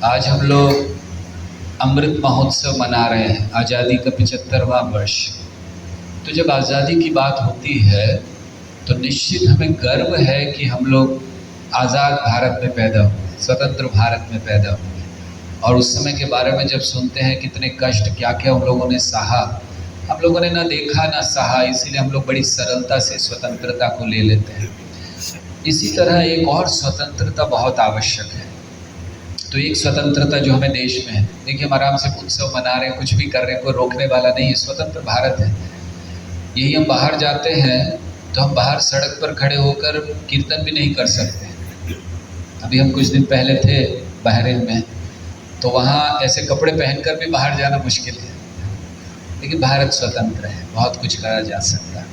आज हम लोग अमृत महोत्सव मना रहे हैं, आज़ादी का 75वां वर्ष। तो जब आज़ादी की बात होती है तो निश्चित हमें गर्व है कि हम लोग आज़ाद भारत में पैदा हुए, स्वतंत्र भारत में पैदा हुए। और उस समय के बारे में जब सुनते हैं कितने कष्ट क्या क्या हम लोगों ने सहा, हम लोगों ने ना देखा ना सहा, इसीलिए हम लोग बड़ी सरलता से स्वतंत्रता को ले लेते हैं। इसी तरह एक और स्वतंत्रता बहुत आवश्यक है। तो एक स्वतंत्रता जो हमें देश में है, देखिए हम आराम से उत्सव मना रहे हैं, कुछ भी कर रहे हैं, कोई रोकने वाला नहीं है, स्वतंत्र भारत है। यही हम बाहर जाते हैं तो हम बाहर सड़क पर खड़े होकर कीर्तन भी नहीं कर सकते। अभी हम कुछ दिन पहले थे बहरीन में, तो वहाँ ऐसे कपड़े पहनकर भी बाहर जाना मुश्किल है। लेकिन भारत स्वतंत्र है, बहुत कुछ करा जा सकता है।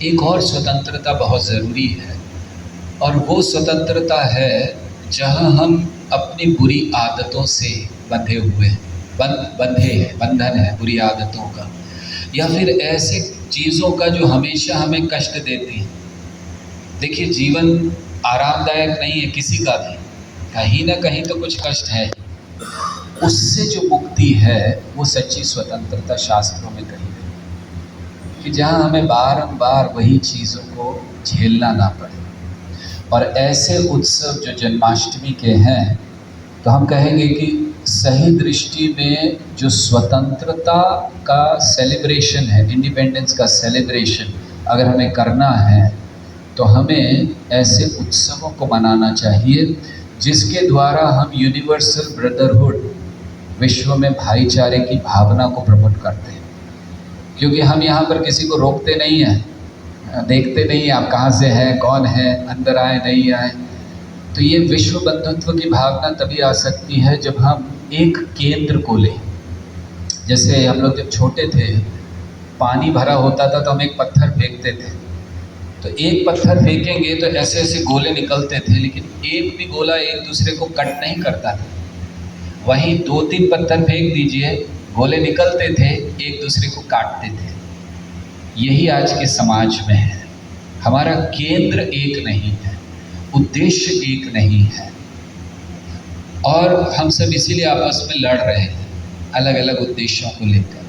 एक और स्वतंत्रता बहुत ज़रूरी है, और वो स्वतंत्रता है जहाँ हम अपनी बुरी आदतों से बंधे हुए हैं, बंधन है बुरी आदतों का, या फिर ऐसे चीज़ों का जो हमेशा हमें कष्ट देती हैं। देखिए जीवन आरामदायक नहीं है किसी का भी, कहीं ना कहीं तो कुछ कष्ट है। उससे जो मुक्ति है वो सच्ची स्वतंत्रता शास्त्रों में कही गई, कि जहाँ हमें बारंबार वही चीज़ों को झेलना ना पड़े। और ऐसे उत्सव जो जन्माष्टमी के हैं, तो हम कहेंगे कि सही दृष्टि में जो स्वतंत्रता का सेलिब्रेशन है, इंडिपेंडेंस का सेलिब्रेशन अगर हमें करना है तो हमें ऐसे उत्सवों को मनाना चाहिए जिसके द्वारा हम यूनिवर्सल ब्रदरहुड, विश्व में भाईचारे की भावना को प्रमोट करते हैं। क्योंकि हम यहाँ पर किसी को रोकते नहीं हैं, देखते नहीं आप कहाँ से हैं, कौन है, अंदर आए नहीं आए। तो ये विश्व बंधुत्व की भावना तभी आ सकती है जब हम एक केंद्र को लें। जैसे हम लोग जब छोटे थे, पानी भरा होता था तो हम एक पत्थर फेंकते थे, तो एक पत्थर फेंकेंगे तो ऐसे ऐसे गोले निकलते थे, लेकिन एक भी गोला एक दूसरे को कट नहीं करता था। वहीं 2-3 पत्थर फेंक दीजिए, गोले निकलते थे, एक दूसरे को काटते थे। यही आज के समाज में है। हमारा केंद्र एक नहीं है, उद्देश्य एक नहीं है, और हम सब इसीलिए आपस में लड़ रहे हैं अलग अलग उद्देश्यों को लेकर।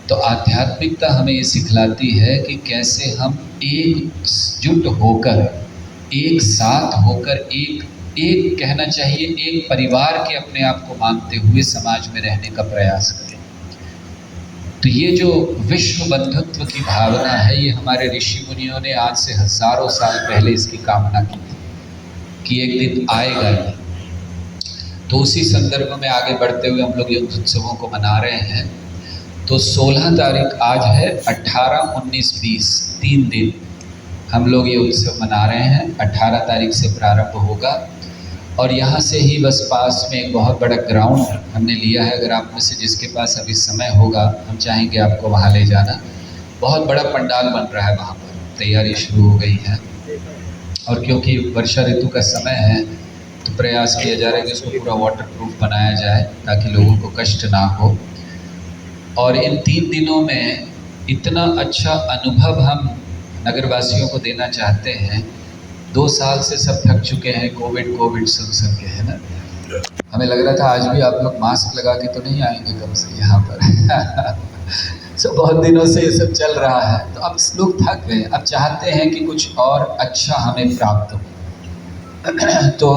तो आध्यात्मिकता हमें ये सिखलाती है कि कैसे हम एकजुट होकर, एक साथ होकर, एक कहना चाहिए एक परिवार के अपने आप को मानते हुए समाज में रहने का प्रयास करें। तो ये जो विश्व बंधुत्व की भावना है, ये हमारे ऋषि मुनियों ने आज से हजारों साल पहले इसकी कामना की थी कि एक दिन आएगा ये। तो उसी संदर्भ में आगे बढ़ते हुए हम लोग ये उत्सवों को मना रहे हैं। तो 16 तारीख आज है, 18, 19, 20 3 दिन हम लोग ये उत्सव मना रहे हैं। 18 तारीख से प्रारंभ होगा, और यहाँ से ही बस पास में एक बहुत बड़ा ग्राउंड हमने लिया है। अगर आप में से जिसके पास अभी समय होगा, हम चाहेंगे आपको वहाँ ले जाना। बहुत बड़ा पंडाल बन रहा है, वहाँ पर तैयारी शुरू हो गई है। और क्योंकि वर्षा ऋतु का समय है तो प्रयास किया जा रहा है कि उसको पूरा वाटरप्रूफ बनाया जाए ताकि लोगों को कष्ट ना हो। और इन 3 दिनों में इतना अच्छा अनुभव हम नगरवासियों को देना चाहते हैं। 2 साल से सब थक चुके हैं, कोविड सुन के, है ना। हमें लग रहा था आज भी आप लोग मास्क लगा के तो नहीं आएंगे कम से यहाँ पर तो बहुत दिनों से ये सब चल रहा है, तो अब लोग थक गए, अब चाहते हैं कि कुछ और अच्छा हमें प्राप्त हो। तो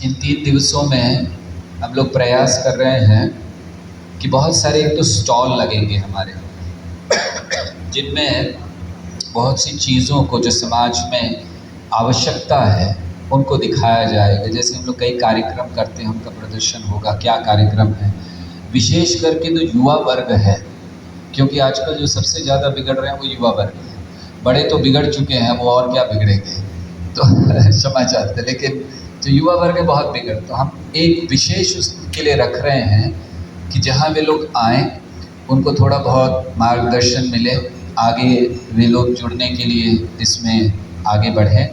इन 3 दिवसों में हम लोग प्रयास कर रहे हैं कि बहुत सारे एक तो स्टॉल लगेंगे हमारे, जिनमें बहुत सी चीज़ों को जो समाज में आवश्यकता है उनको दिखाया जाएगा। जैसे हम लोग कई कार्यक्रम करते हैं, उनका प्रदर्शन होगा। क्या कार्यक्रम है? विशेष करके जो युवा वर्ग है, क्योंकि आजकल जो सबसे ज़्यादा बिगड़ रहे हैं वो युवा वर्ग है। बड़े तो बिगड़ चुके हैं, वो और क्या बिगड़ेंगे, तो क्षमा चाहते, लेकिन जो युवा वर्ग है बहुत बिगड़। तो हम एक विशेष उसके लिए रख रहे हैं कि जहाँ वे लोग आएँ, उनको थोड़ा बहुत मार्गदर्शन मिले, आगे वे लोग जुड़ने के लिए इसमें आगे बढ़ें।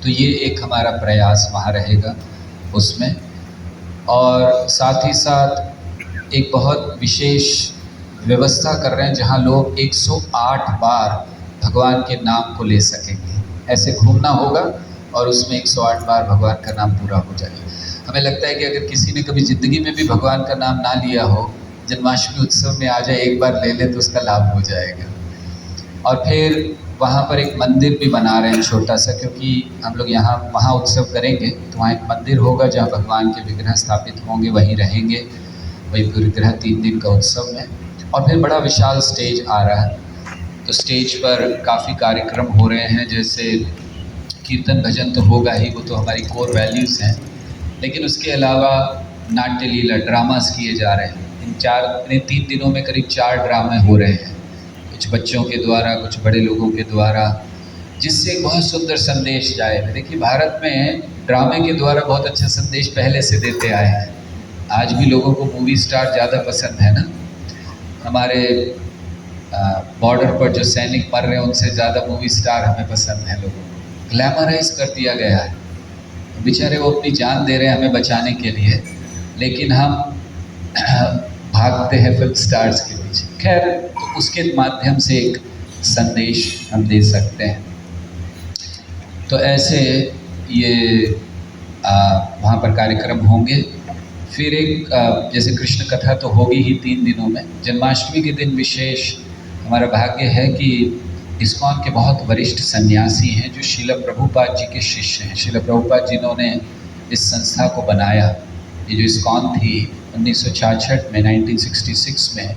तो ये एक हमारा प्रयास वहाँ रहेगा उसमें। और साथ ही साथ एक बहुत विशेष व्यवस्था कर रहे हैं जहाँ लोग 108 बार भगवान के नाम को ले सकेंगे। ऐसे घूमना होगा और उसमें 108 बार भगवान का नाम पूरा हो जाएगा। हमें लगता है कि अगर किसी ने कभी ज़िंदगी में भी भगवान का नाम ना लिया हो, जन्माष्टमी उत्सव में आ जाए, एक बार ले ले तो उसका लाभ हो जाएगा। और फिर वहाँ पर एक मंदिर भी बना रहे हैं छोटा सा, क्योंकि हम लोग यहाँ वहाँ उत्सव करेंगे तो वहाँ एक मंदिर होगा जहाँ भगवान के विग्रह स्थापित होंगे, वहीं रहेंगे, वही विग्रह 3 दिन का उत्सव में। और फिर बड़ा विशाल स्टेज आ रहा है, तो स्टेज पर काफ़ी कार्यक्रम हो रहे हैं, जैसे कीर्तन भजन तो होगा ही, वो तो हमारी कोर वैल्यूज़ हैं, लेकिन उसके अलावा नाट्य लीला ड्रामास किए जा रहे हैं। इन 3 दिनों में करीब 4 ड्रामे हो रहे हैं, कुछ बच्चों के द्वारा, कुछ बड़े लोगों के द्वारा, जिससे एक बहुत सुंदर संदेश जाएगा। देखिए, भारत में ड्रामे के द्वारा बहुत अच्छा संदेश पहले से देते आए हैं। आज भी लोगों को मूवी स्टार ज़्यादा पसंद है ना। हमारे बॉर्डर पर जो सैनिक मर रहे हैं उनसे ज़्यादा मूवी स्टार हमें पसंद है। लोगों को ग्लैमराइज कर दिया गया है, बेचारे वो अपनी जान दे रहे हैं हमें बचाने के लिए, लेकिन हम भागते हैं फिल्म स्टार्स के पीछे। खैर, तो उसके माध्यम से एक संदेश हम दे सकते हैं। तो ऐसे ये वहाँ पर कार्यक्रम होंगे। फिर एक जैसे कृष्ण कथा तो होगी ही 3 दिनों में। जन्माष्टमी के दिन विशेष हमारा भाग्य है कि इस्कॉन के बहुत वरिष्ठ सन्यासी हैं जो श्रील प्रभुपाद जी के शिष्य हैं। श्रील प्रभुपाद जिन्होंने इस संस्था को बनाया, ये जो इस्कॉन थी 1966 में, 1966 में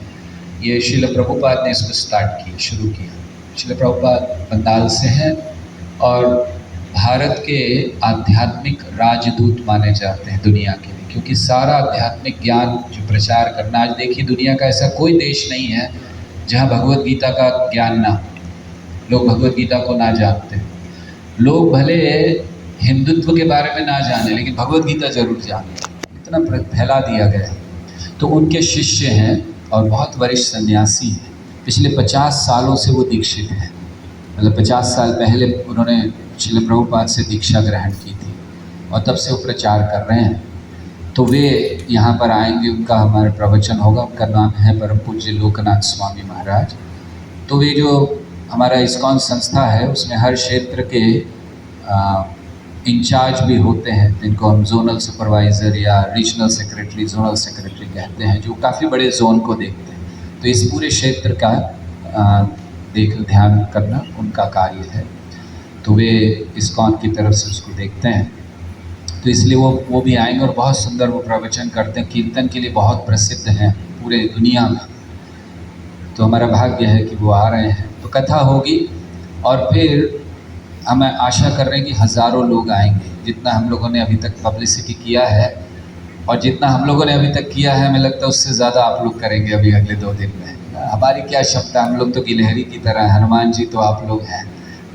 ये श्रील प्रभुपाद ने इसको शुरू किया। श्रील प्रभुपाद बंगाल से हैं और भारत के आध्यात्मिक राजदूत माने जाते हैं दुनिया के लिए, क्योंकि सारा आध्यात्मिक ज्ञान जो प्रचार करना, आज देखिए दुनिया का ऐसा कोई देश नहीं है जहाँ भगवत गीता का ज्ञान ना, लोग भगवत गीता को ना जानते। लोग भले हिंदुत्व के बारे में ना जाने, लेकिन भगवत गीता जरूर जानते, इतना फैला दिया गया। तो उनके शिष्य हैं और बहुत वरिष्ठ सन्यासी हैं। पिछले 50 सालों से वो दीक्षित हैं, मतलब 50 साल पहले उन्होंने श्रील प्रभुपाद से दीक्षा ग्रहण की थी और तब से वो प्रचार कर रहे हैं। तो वे यहाँ पर आएंगे, उनका हमारा प्रवचन होगा। उनका नाम है परम पूज्य लोकनाथ स्वामी महाराज। तो वे जो हमारा इस्कॉन संस्था है उसमें हर क्षेत्र के इंचार्ज भी होते हैं, जिनको हम जोनल सुपरवाइज़र या रीजनल सेक्रेटरी, जोनल सेक्रेटरी कहते हैं, जो काफ़ी बड़े जोन को देखते हैं। तो इस पूरे क्षेत्र का ध्यान करना उनका कार्य है। तो वे इस्कॉन की तरफ से उसको देखते हैं, तो इसलिए वो भी आएंगे और बहुत सुंदर वो प्रवचन करते हैं। कीर्तन के लिए बहुत प्रसिद्ध हैं पूरे दुनिया में। तो हमारा भाग्य है कि वो आ रहे हैं। तो कथा होगी और फिर हम आशा कर रहे हैं कि हज़ारों लोग आएंगे। जितना हम लोगों ने अभी तक पब्लिसिटी किया है और जितना हम लोगों ने अभी तक किया है, हमें लगता है उससे ज़्यादा आप लोग करेंगे अभी अगले 2 दिन में। हमारी क्या क्षमता, हम लोग तो गिलहरी की तरह, हनुमान जी तो आप लोग हैं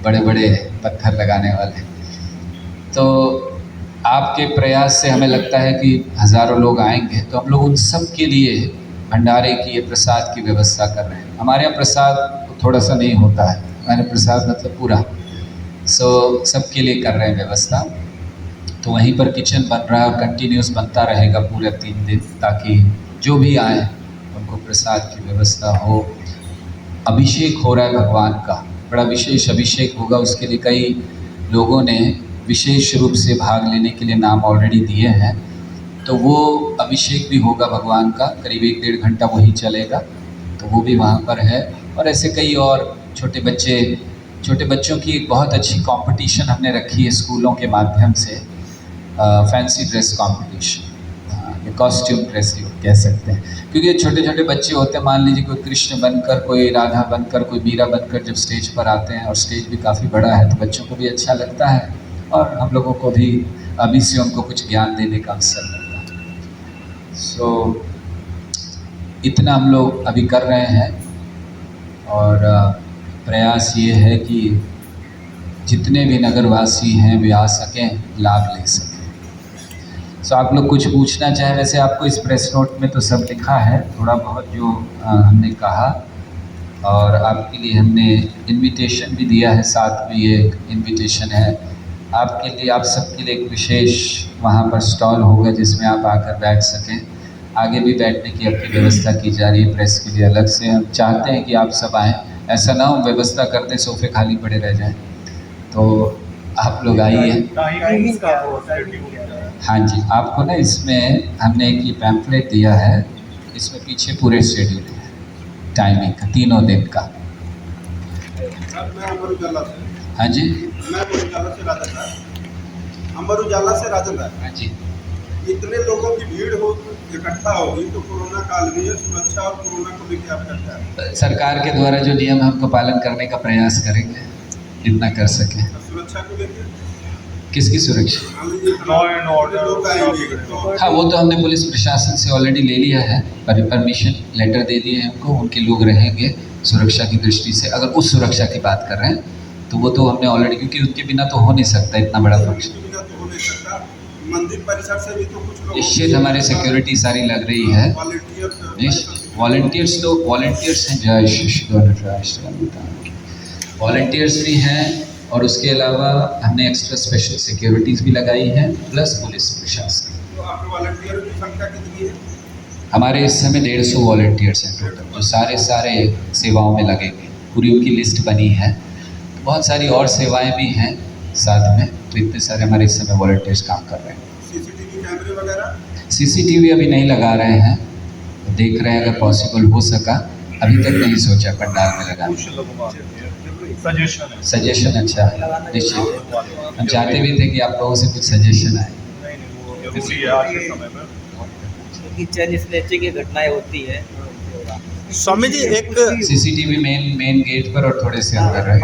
बड़े बड़े पत्थर लगाने वाले। तो आपके प्रयास से हमें लगता है कि हज़ारों लोग आएंगे। तो हम लोग उन सब के लिए भंडारे की, ये प्रसाद की व्यवस्था कर रहे हैं। हमारे यहाँ प्रसाद थोड़ा सा नहीं होता है, हमारे प्रसाद मतलब पूरा, सबके लिए कर रहे हैं व्यवस्था। तो वहीं पर किचन बन रहा है और कंटिन्यूस बनता रहेगा पूरे 3 दिन, ताकि जो भी आए उनको प्रसाद की व्यवस्था हो। अभिषेक हो रहा है भगवान का, बड़ा विशेष अभिषेक होगा। उसके लिए कई लोगों ने विशेष रूप से भाग लेने के लिए नाम ऑलरेडी दिए हैं। तो वो अभिषेक भी होगा भगवान का, करीब 1-1.5 घंटा वही चलेगा। तो वो भी वहाँ पर है। और ऐसे कई और छोटे बच्चों की एक बहुत अच्छी कंपटीशन हमने रखी है स्कूलों के माध्यम से, fancy dress competition, costume dress कह सकते हैं। क्योंकि छोटे छोटे बच्चे होते हैं, मान लीजिए कोई कृष्ण बनकर, कोई राधा बनकर, कोई मीरा बनकर जब स्टेज पर आते हैं, और स्टेज भी काफ़ी बड़ा है, तो बच्चों को भी अच्छा लगता है और हम लोगों को भी अभी से उनको कुछ ज्ञान देने का अवसर मिलता है। सो इतना हम लोग अभी कर रहे हैं और प्रयास ये है कि जितने भी नगरवासी हैं वे आ सकें, लाभ ले सकें। सो आप लोग कुछ पूछना चाहें? वैसे आपको इस प्रेस नोट में तो सब लिखा है, थोड़ा बहुत जो हमने कहा, और आपके लिए हमने इनविटेशन भी दिया है, साथ में ये इनविटेशन है आपके लिए, आप सबके लिए एक विशेष वहाँ पर स्टॉल होगा जिसमें आप आकर बैठ सकें। आगे भी बैठने की अपनी व्यवस्था की जा रही है प्रेस के लिए अलग से। हम चाहते हैं कि आप सब आएँ, ऐसा ना हो व्यवस्था करते सोफे खाली पड़े रह जाएं। तो आप लोग आइए। हाँ जी, आपको ना इसमें हमने एक ये पैम्फलेट दिया है, इसमें पीछे पूरे शेड्यूल है टाइमिंग का, 3 दिन का। मैं अमर उजाला से। हाँ जी, मैं अमर उजाला से राजन राय। अमर उजाला से राजन राय। हाँ जी। इतने लोगों की भीड़ हो इकट्ठा होगी तो कोरोना काल में ये सुरक्षा और कोरोना को लेकर आप क्या है? सरकार के द्वारा जो नियम है उनको पालन करने का प्रयास करेंगे जितना कर सकें। सुरक्षा को लेकर किसकी सुरक्षा? Law and order. हाँ, वो तो हमने पुलिस प्रशासन से ऑलरेडी ले लिया है, परमिशन लेटर दे दिए हैं उनको, उनके लोग रहेंगे सुरक्षा की दृष्टि से। अगर उस सुरक्षा की बात कर रहे हैं तो वो तो हमने ऑलरेडी, क्योंकि उनके बिना तो हो नहीं सकता इतना बड़ा फंक्शन। मंदिर परिसर से भी तो कुछ लोग निश्चित हमारी सिक्योरिटी सारी लग रही है। वॉलंटियर्स हैं, जय श्री वॉलंटियर्स भी हैं, और उसके अलावा हमने एक्स्ट्रा स्पेशल सिक्योरिटीज़ भी लगाई हैं, प्लस पुलिस प्रशासन। तो आपके वॉलंटियर की संख्या कितनी है? हमारे इस समय 150 वॉलंटियर्स हैं टोटल, जो सारे सेवाओं में लगेंगे। पूरी उनकी लिस्ट बनी है। बहुत सारी और सेवाएं भी हैं साथ में, तो इतने सारे हमारे इस समय वॉलंटियर्स काम कर रहे हैं। सीसीटीवी कैमरे वगैरह? सीसीटीवी अभी नहीं लगा रहे हैं, देख रहे हैं अगर पॉसिबल हो सका। अभी तक नहीं सोचा पंडाल में लगाने। सजेशन अच्छा है, निश्चित हम चाहते भी थे कि आप लोगों से कुछ सजेशन आए। चैन स्नैचिंग की घटनाएं होती है। स्वामी जी एक सीसीटीवी मेन गेट पर और थोड़े से अंदर रहे।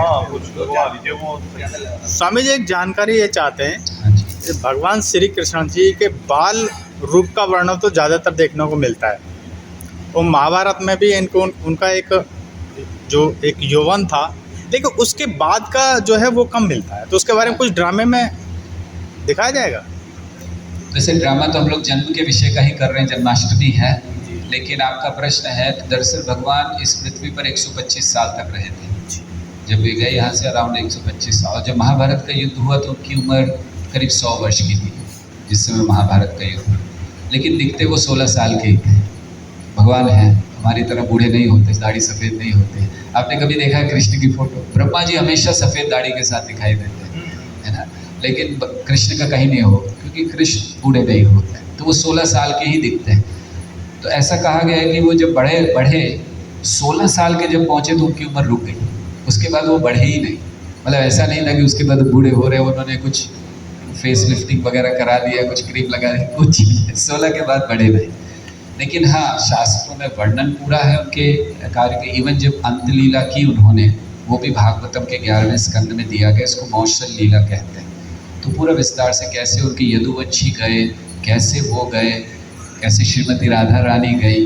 स्वामी जी एक जानकारी ये चाहते हैं, हाँ जी। भगवान श्री कृष्ण जी के बाल रूप का वर्णन तो ज़्यादातर देखने को मिलता है, और महाभारत में भी इनको उनका एक यौवन था, लेकिन उसके बाद का जो है वो कम मिलता है। तो उसके बारे में कुछ ड्रामे में दिखाया जाएगा? वैसे ड्रामा तो हम लोग जन्म के विषय का ही कर रहे हैं, जन्माष्टमी है, लेकिन आपका प्रश्न है तो दरअसल भगवान इस पृथ्वी पर 125 साल तक रहे थे। जब वे गए यहाँ से अराउंड 125 साल। जब महाभारत का युद्ध हुआ तो उनकी उम्र करीब 100 वर्ष की थी जिस समय महाभारत का युद्ध हुआ, लेकिन दिखते वो 16 साल के ही थे। भगवान हैं, हमारी तरह बूढ़े नहीं होते, दाढ़ी सफ़ेद नहीं होते। आपने कभी देखा है कृष्ण की फोटो? ब्रह्मा जी हमेशा सफ़ेद दाढ़ी के साथ दिखाई देते हैं, है ना, लेकिन कृष्ण का कहीं नहीं होगा, क्योंकि कृष्ण बूढ़े नहीं होते, तो वो 16 साल के ही दिखते हैं। तो ऐसा कहा गया है कि वो जब बढ़े 16 साल के जब पहुँचे तो उनकी उम्र रुक गई, उसके बाद वो बढ़े ही नहीं। मतलब ऐसा नहीं था कि उसके बाद बूढ़े हो रहे, उन्होंने कुछ फेस लिफ्टिंग वगैरह करा दिया, कुछ क्रीम लगा दी, कुछ 16 के बाद बढ़े नहीं। लेकिन हाँ, शास्त्रों में वर्णन पूरा है उनके कार्य के। इवन जब अंत लीला की उन्होंने, वो भी भागवतम के 11वें स्कंद में दिया गया, इसको मौसल लीला कहते हैं। तो पूरा विस्तार से कैसे उनके यदुवंशी गए, कैसे वो गए, कैसे श्रीमती राधा रानी गई।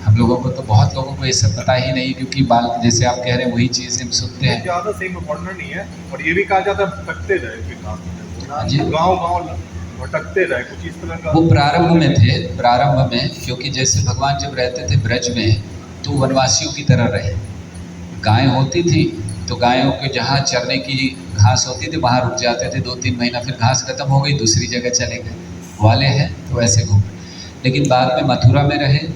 हम लोगों को तो, बहुत लोगों को ये सब पता ही नहीं, क्योंकि बाल जैसे आप कह रहे हैं वही चीज़ हम सुनते हैं। ज़्यादा सेम वर्णन नहीं है, और ये भी कहा जाता है भटकते रहे, गाँव भटकते रहे, कुछ इस तरह का। वो प्रारंभ में थे, प्रारंभ में, क्योंकि जैसे भगवान जब रहते थे ब्रज में तो वनवासियों की तरह रहे। गाय होती थी तो गायों के जहाँ चरने की घास होती थी वहाँ रुक जाते थे 2-3 महीना, फिर घास खत्म हो गई, दूसरी जगह चले गए। वाले हैं तो वैसे घूमे, लेकिन बाद में मथुरा में रहे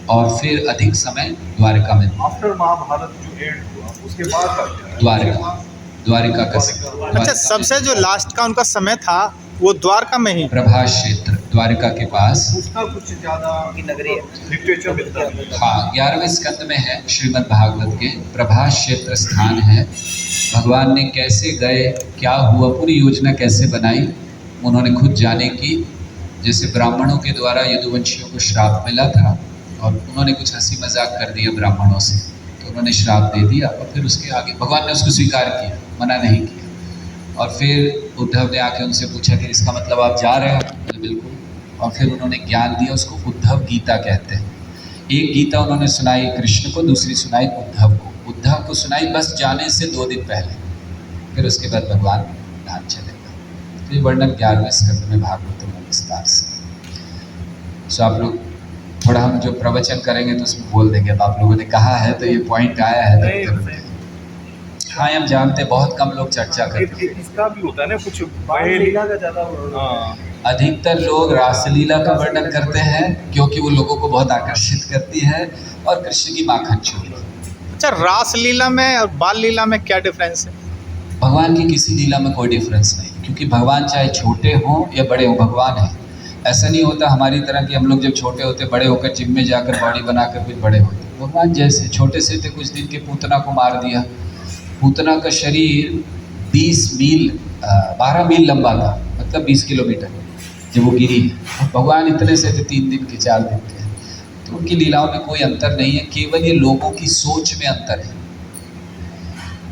और फिर अधिक समय द्वारिका में। आफ्टर महाभारत जो एंड हुआ उसके बाद का क्या है? द्वारिका का। अच्छा, सबसे जो लास्ट का उनका समय था वो द्वारका में ही, प्रभास क्षेत्र द्वारिका के पास, उसका कुछ ज़्यादा की नगरी है, लिटरेचर मिलता है। हाँ, 11वें स्कंद में है श्रीमद् भागवत के, प्रभास क्षेत्र स्थान है। भगवान ने कैसे गए, क्या हुआ, पूरी योजना कैसे बनाई, उन्होंने खुद जाने की। जैसे ब्राह्मणों के द्वारा यदुवंशियों को श्राप मिला था और उन्होंने कुछ हंसी मजाक कर दिया ब्राह्मणों से, तो उन्होंने श्राप दे दिया, और फिर उसके आगे भगवान ने उसको स्वीकार किया, मना नहीं किया। और फिर उद्धव ने आके उनसे पूछा कि इसका मतलब आप जा रहे हो? बोले बिल्कुल। और फिर उन्होंने ज्ञान दिया, उसको उद्धव गीता कहते हैं। एक गीता उन्होंने सुनाई कृष्ण को, दूसरी सुनाई उद्धव को। उद्धव को सुनाई बस जाने से 2 दिन पहले, फिर उसके बाद भगवान धाम चले गए। तो ये वर्णन 11वें स्कंद में भागवत में विस्तार से। सो आप लोग थोड़ा, हम जो प्रवचन करेंगे तो उसमें बोल देंगे। अब आप लोगों ने कहा है तो ये पॉइंट आया है तो हाँ, हम जानते, बहुत कम लोग चर्चा करते हैं। इसका भी होता है ना कुछ लीला का ज़्यादा। अधिकतर लोग रासलीला का वर्णन करते हैं क्योंकि वो लोगों को बहुत आकर्षित करती है, और कृष्ण की माखन चोरी। अच्छा, रासलीला में और बाल लीला में क्या डिफरेंस है? भगवान की किसी लीला में कोई डिफरेंस नहीं, क्योंकि भगवान चाहे छोटे हों या बड़े हों, भगवान है। ऐसा नहीं होता हमारी तरह कि हम लोग जब छोटे होते बड़े होकर जिम में जाकर बॉडी बनाकर फिर बड़े होते। भगवान जैसे छोटे से थे, कुछ दिन के पूतना को मार दिया। पूतना का शरीर 12 मील लंबा था, मतलब 20 किलोमीटर जब वो गिरी। और भगवान इतने से थे 3 दिन के 4 दिन के। तो उनकी लीलाओं में कोई अंतर नहीं है, केवल ये लोगों की सोच में अंतर है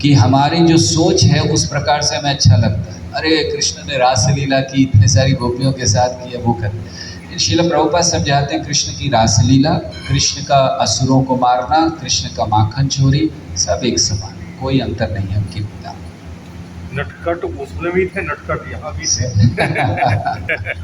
कि हमारी जो सोच है उस प्रकार से हमें अच्छा लगता है। अरे कृष्ण ने रास लीला की, इतने सारी गोपियों के साथ किया, वो कर। श्रील प्रभुपाद समझाते हैं कृष्ण की रास लीला, कृष्ण का असुरों को मारना, कृष्ण का माखन चोरी, सब एक समान, कोई अंतर नहीं है उनकी लीला। नटखट उसमें भी थे, नटखट यहाँ भी थे।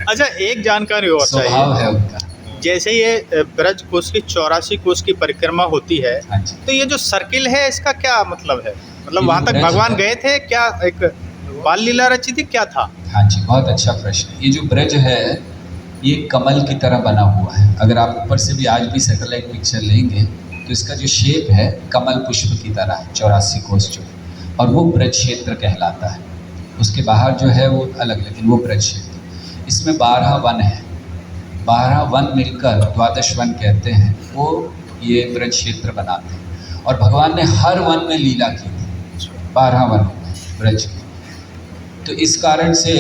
अच्छा, एक जानकारी और स्वभाव चाहिए। है उनका। जैसे ये ब्रज कोष की 84 कोष की परिक्रमा होती है, हाँ जी। तो ये जो सर्किल है इसका क्या मतलब है? मतलब ये वहाँ जो तक ब्रज भगवान है। गए थे क्या? एक बाल लीला रची थी, क्या था? हाँ जी, बहुत अच्छा प्रश्न। ये जो ब्रज है ये कमल की तरह बना हुआ है। अगर आप ऊपर से भी आज भी सैटेलाइट पिक्चर लेंगे तो इसका जो शेप है कमल पुष्प की तरह है, 84 कोष जो, और वो ब्रज क्षेत्र कहलाता है। उसके बाहर जो है वो अलग, लेकिन वो ब्रज क्षेत्र। इसमें 12 वन है, 12 वन मिलकर 12 वन कहते हैं, वो ये ब्रज क्षेत्र बनाते हैं। और भगवान ने हर वन में लीला की थी, 12 वन ब्रज की। तो इस कारण से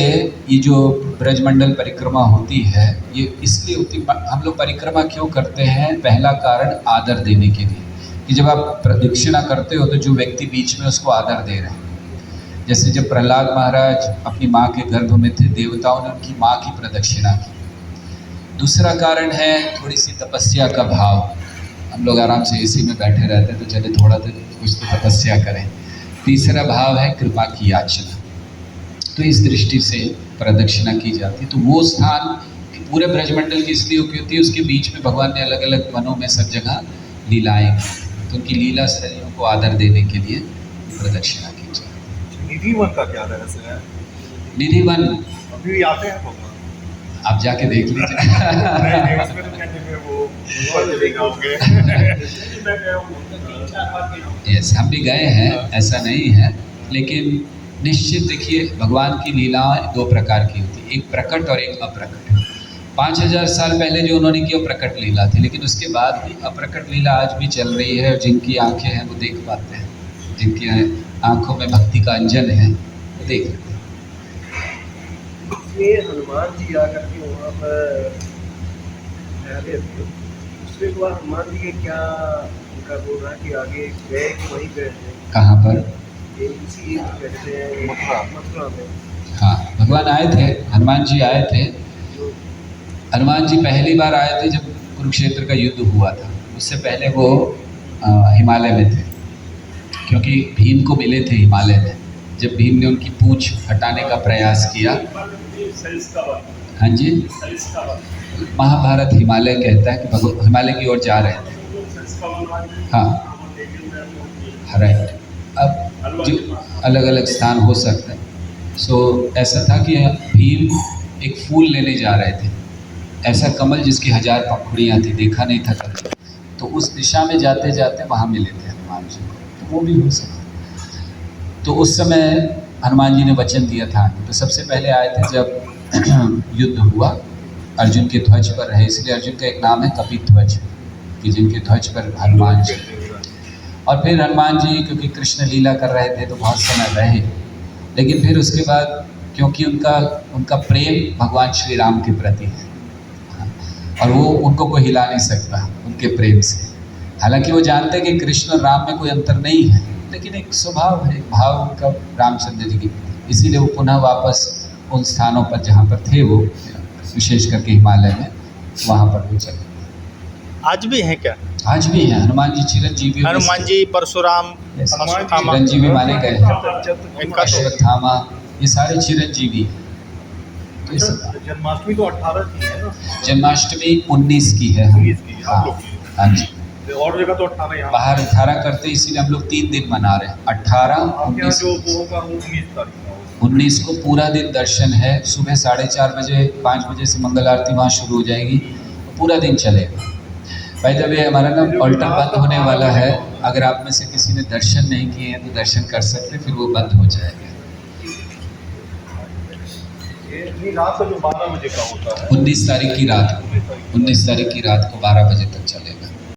ये जो ब्रजमंडल परिक्रमा होती है ये इसलिए होती, हम लोग परिक्रमा क्यों करते हैं? पहला कारण आदर देने के लिए, कि जब आप प्रदक्षिणा करते हो तो जो व्यक्ति बीच में उसको आदर दे रहे हैं। जैसे जब प्रहलाद महाराज अपनी माँ के गर्भ में थे, देवताओं ने उनकी माँ की प्रदक्षिणा की। दूसरा कारण है थोड़ी सी तपस्या का भाव। हम लोग आराम से एसी में बैठे रहते हैं तो चले थोड़ा देर कुछ तो तपस्या करें। तीसरा भाव है कृपा की याचना। तो इस दृष्टि से प्रदक्षिणा की जाती है। तो वो स्थान पूरे ब्रजमंडल की इसलिए उपयोगी होती है, उसके बीच में भगवान ने अलग अलग वनों में सब जगह लीलाएं की। तो उनकी लीला स्थलियों को आदर देने के लिए प्रदक्षिणा की जाती है। निधि वन का क्या रहस्य है? निधि वन अभी भी आते हैं भगवान? आप जाके देख लीजिए। नहीं, उसमें तो कहते हैं वो ऊपर चले जाओगे। यस, हम भी गए हैं, ऐसा नहीं है, लेकिन निश्चित देखिए भगवान की लीलाएं 2 प्रकार की होती है, एक प्रकट और एक अप्रकट। 5000 साल पहले जो उन्होंने की वो प्रकट लीला थी, लेकिन उसके बाद भी अप्रकट लीला आज भी चल रही है। और जिनकी आंखें हैं वो देख पाते हैं, जिनकी आंखों में भक्ति का अंजन है वो देख लेते हैं। ये हनुमान जी आकर के वहाँ पर ठहरे थे, उसके बाद हनुमान जी के क्या उनका बोल रहा है कि आगे गए कि वहीं गए थे? कहाँ पर? ये इसी कहते हैं मथुरा में। हाँ, भगवान आए थे, हनुमान जी आए थे। हनुमान जी पहली बार आए थे जब कुरुक्षेत्र का युद्ध हुआ था। उससे पहले वो हिमालय में थे, क्योंकि भीम को मिले थे हिमालय में। जब भीम ने उनकी पूंछ हटाने का प्रयास किया, हाँ जी, महाभारत हिमालय कहता है कि हिमालय की ओर जा रहे थे। हाँ, राइट। अब जो अलग अलग स्थान हो सकते हैं। सो ऐसा था कि भीम एक फूल लेने जा रहे थे, ऐसा कमल जिसकी 1000 पंखुड़ियाँ थी, देखा नहीं था कभी। तो उस दिशा में जाते जाते वहाँ मिले थे हनुमान जी को, तो वो भी हो सकता। तो उस समय हनुमान जी ने वचन दिया था। तो सबसे पहले आए थे जब युद्ध हुआ, अर्जुन के ध्वज पर रहे, इसलिए अर्जुन का एक नाम है कपिध्वज, कि जिनके ध्वज पर हनुमान जी। और फिर हनुमान जी क्योंकि कृष्ण लीला कर रहे थे तो बहुत समय रहे, लेकिन फिर उसके बाद क्योंकि उनका प्रेम भगवान श्री राम के प्रति है, और वो उनको कोई हिला नहीं सकता उनके प्रेम से। हालांकि वो जानते कि कृष्ण और राम में कोई अंतर नहीं है, लेकिन एक स्वभाव है, एक भाव उनका रामचंद्र जी की, इसीलिए वो पुनः वापस उन स्थानों पर जहाँ पर थे वो, विशेष करके हिमालय में, वहाँ पर वो चले। आज भी हैं क्या? आज भी हैं हनुमान जी, चिरंजीवी। हनुमान जी, परशुराम, अश्वत्थामा, चिरंजीवी माने गए हैं। इनका तो अश्वत्थामा, ये सारे चिरंजीवी हैं। तो इस जन्माष्टमी तो 18 की है ना? जन्माष्टमी 19 की है। 19 की, आप लोग की। हाँ जी, और जगह तो 18 यहाँ बाहर 18 करते हैं, इसीलिए हम लोग 3 दिन मना रहे हैं। 18, आपके यहाँ 19, जो वो होगा वो 19 तारीख का होगा। 19 को पूरा दिन दर्शन है। सुबह 4:30 बजे, 5 बजे से मंगल आरती वहाँ शुरू हो जाएगी, पूरा दिन चलेगा। भाई जब ये हमारा ना ऑल्टर बंद होने वाला है, अगर आप में से किसी ने दर्शन नहीं किए हैं तो दर्शन कर सकते, फिर वो बंद हो जाएगा। ये नहीं, रात को जो 12 बजे का होता है 19 तारीख की रात को 12 बजे तक चलेगा।